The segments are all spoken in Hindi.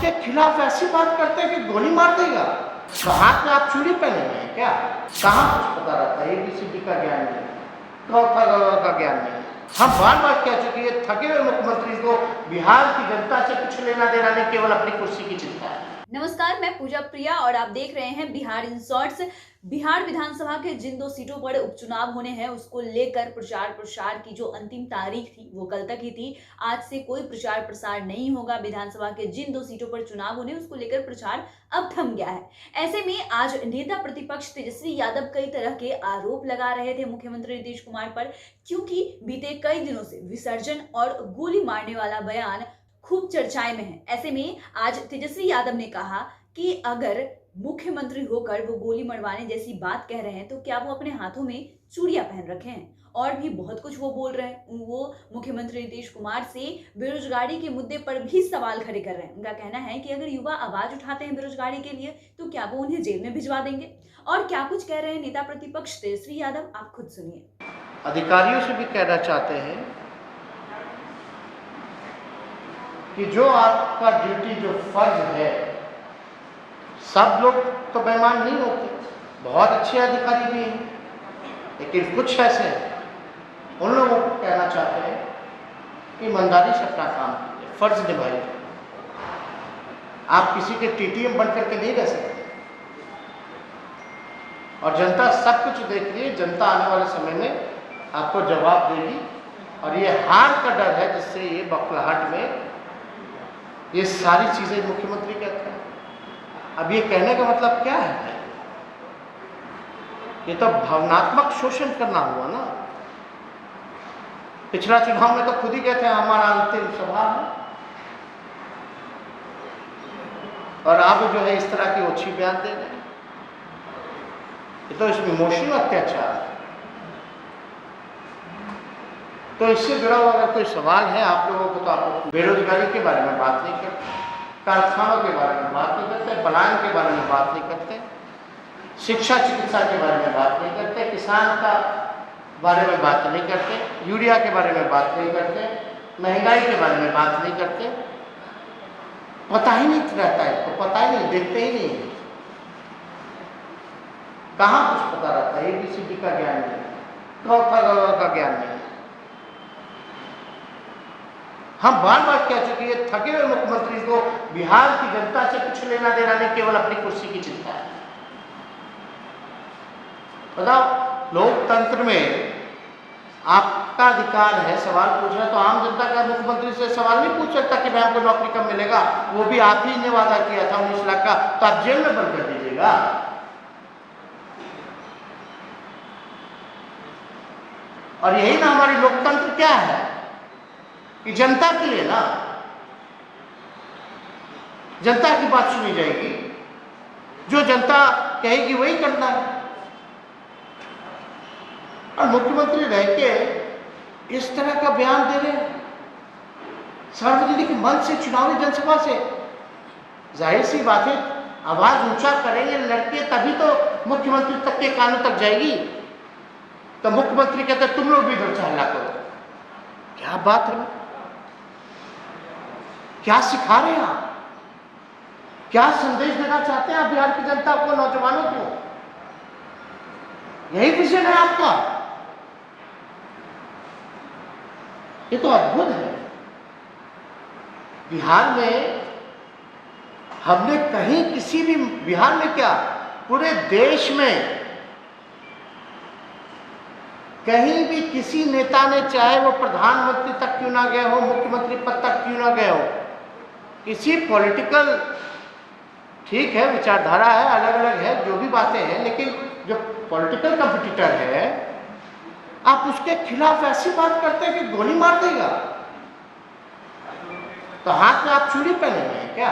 उसके खिलाफ ऐसी बात करते हैं कि गोली मार देगा। तो हाथ में आप चूड़ी पहने हुए हैं क्या? कहाँ कुछ पता रहता है? ABCD का ज्ञान नहीं, क का ज्ञान नहीं। हम बार बार कह चुके हैं, थके हुए मुख्यमंत्री को बिहार की जनता से कुछ लेना देना नहीं, केवल अपनी कुर्सी की चिंता है। नमस्कार, मैं पूजा प्रिया और आप देख रहे हैं बिहार इन शॉर्ट्स। बिहार विधानसभा के जिन 2 सीटों पर उपचुनाव होने हैं उसको लेकर प्रचार प्रसार की जो अंतिम तारीख थी वो कल तक ही थी। आज से कोई प्रचार प्रसार नहीं होगा। विधानसभा के जिन 2 सीटों पर चुनाव होने उसको लेकर प्रचार अब थम गया है। ऐसे में आज नेता प्रतिपक्ष तेजस्वी यादव कई तरह के आरोप लगा रहे थे मुख्यमंत्री नीतीश कुमार पर, क्योंकि बीते कई दिनों से विसर्जन और गोली मारने वाला बयान खूब चर्चाएं में है। ऐसे में आज तेजस्वी यादव ने कहा कि अगर मुख्यमंत्री होकर वो गोली मरवाने जैसी बात कह रहे हैं तो क्या वो अपने हाथों में चूड़ियां पहन रखे हैं, और भी बहुत कुछ वो बोल रहे हैं। वो मुख्यमंत्री नीतीश कुमार से बेरोजगारी के मुद्दे पर भी सवाल खड़े कर रहे हैं। उनका कहना है कि अगर युवा आवाज उठाते हैं बेरोजगारी के लिए तो क्या वो उन्हें जेल में भिजवा देंगे। और क्या कुछ कह रहे हैं नेता प्रतिपक्ष तेजस्वी यादव, आप खुद सुनिए। अधिकारियों से भी कहना चाहते हैं कि जो आपका ड्यूटी, जो फर्ज है, सब लोग तो बेईमान नहीं होते, बहुत अच्छे अधिकारी भी हैं, लेकिन कुछ ऐसे हैं, उन लोगों को कहना चाहते हैं कि ईमानदारी से अपना काम कीजिए, फर्ज निभाइए। आप किसी के TTM बन करके नहीं रह सकते। और जनता सब कुछ देख रही है, जनता आने वाले समय में आपको जवाब देगी। और ये हार का डर है जिससे ये बौखलाहट में ये सारी चीजें मुख्यमंत्री कहते हैं। अब ये कहने का मतलब क्या है? ये तो भावनात्मक शोषण करना हुआ ना। पिछला चुनाव में तो खुद ही कहते हैं हमारा अंतिम सभा है, और अब जो है इस तरह की ओछी बयान दे रहे हैं। ये तो इसमें इमोशनल अत्याचार है। तो इससे जुड़ा हुआ अगर कोई सवाल है आप लोगों को, तो आप बेरोजगारी के बारे में बात नहीं करते, कारखानों के बारे में बात नहीं करते, पलायन के बारे में बात नहीं करते, शिक्षा चिकित्सा के बारे में बात नहीं करते, किसान का बारे में बात नहीं करते, यूरिया के बारे में बात नहीं करते, महंगाई के बारे में बात नहीं करते। पता ही नहीं रहता है, तो पता ही नहीं, देखते ही नहीं। कहाँ कुछ पता रहता है? ABCD का ज्ञान नहीं, क का ज्ञान नहीं। हम बार बार कह चुके हैं, थके हुए मुख्यमंत्री को बिहार की जनता से कुछ लेना देना नहीं, केवल अपनी कुर्सी की चिंता है। बताओ, लोकतंत्र में आपका अधिकार है सवाल पूछना, तो आम जनता का मुख्यमंत्री से सवाल नहीं पूछ सकता कि भाई हमको नौकरी कब मिलेगा? वो भी आप ही ने वादा किया था 19 लाख का, तो आप जेल में बंद कर दीजिएगा। और यही ना हमारी लोकतंत्र क्या है कि जनता के लिए ना, जनता की बात सुनी जाएगी, जो जनता कहेगी वही करना है। और मुख्यमंत्री रह के इस तरह का बयान दे रहे हैं सार्वजनिक मंच से, चुनावी जनसभा से। जाहिर सी बात है, आवाज ऊंचा करेंगे लड़के तभी तो मुख्यमंत्री तक के कानों तक जाएगी। तो मुख्यमंत्री कहते तुम लोग भी इधर से हल्ला करो। क्या बात है? क्या सिखा रहे हैं आप? क्या संदेश देना चाहते हैं आप बिहार की जनता को, नौजवानों को? यही विजन है आपका? ये तो अद्भुत है। बिहार में हमने कहीं किसी भी, बिहार में क्या पूरे देश में कहीं भी किसी नेता ने, चाहे वो प्रधानमंत्री तक क्यों ना गए हो, मुख्यमंत्री पद तक क्यों ना गए हो, किसी पॉलिटिकल, ठीक है विचारधारा है, अलग अलग है, जो भी बातें हैं, लेकिन जो पॉलिटिकल कंपटीटर है आप उसके खिलाफ ऐसी बात करते हैं कि गोली मार देगा। तो हाथ में आप चूड़ी पहने हुए हैं क्या?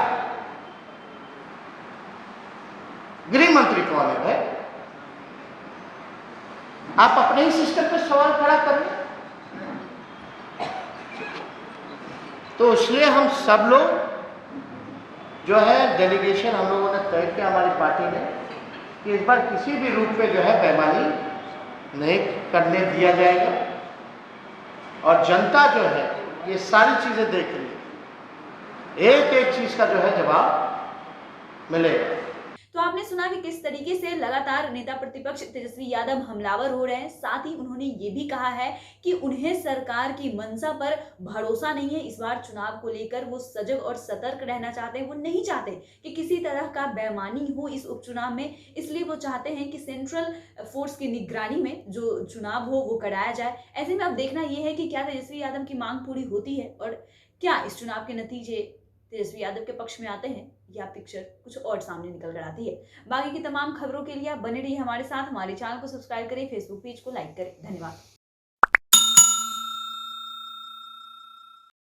गृह मंत्री कौन है भाई? आप अपने ही सिस्टम पे सवाल खड़ा कर रहे। तो इसलिए हम सब लोग जो है डेलीगेशन हम लोगों ने तय किया, हमारी पार्टी ने, कि इस बार किसी भी रूप में जो है बेईमानी नहीं करने दिया जाएगा। और जनता जो है ये सारी चीजें देख रही है। एक एक चीज़ का जो है जवाब मिलेगा। तो आपने सुना कि किस तरीके से लगातार नेता प्रतिपक्ष तेजस्वी यादव हमलावर हो रहे हैं। साथ ही उन्होंने ये भी कहा है कि उन्हें सरकार की मंशा पर भरोसा नहीं है। इस बार चुनाव को लेकर वो सजग और सतर्क रहना चाहते हैं। वो नहीं चाहते कि किसी तरह का बेईमानी हो इस उपचुनाव में, इसलिए वो चाहते हैं कि सेंट्रल फोर्स की निगरानी में जो चुनाव हो वो कराया जाए। ऐसे में अब देखना यह है कि क्या तेजस्वी यादव की मांग पूरी होती है और क्या इस चुनाव के नतीजे तेजस्वी यादव के पक्ष में आते हैं या पिक्चर कुछ और सामने निकल कर आती है। बाकी की तमाम खबरों के लिए आप बने रहिए हमारे साथ। हमारे चैनल को सब्सक्राइब करें, फेसबुक पेज को लाइक करें। धन्यवाद।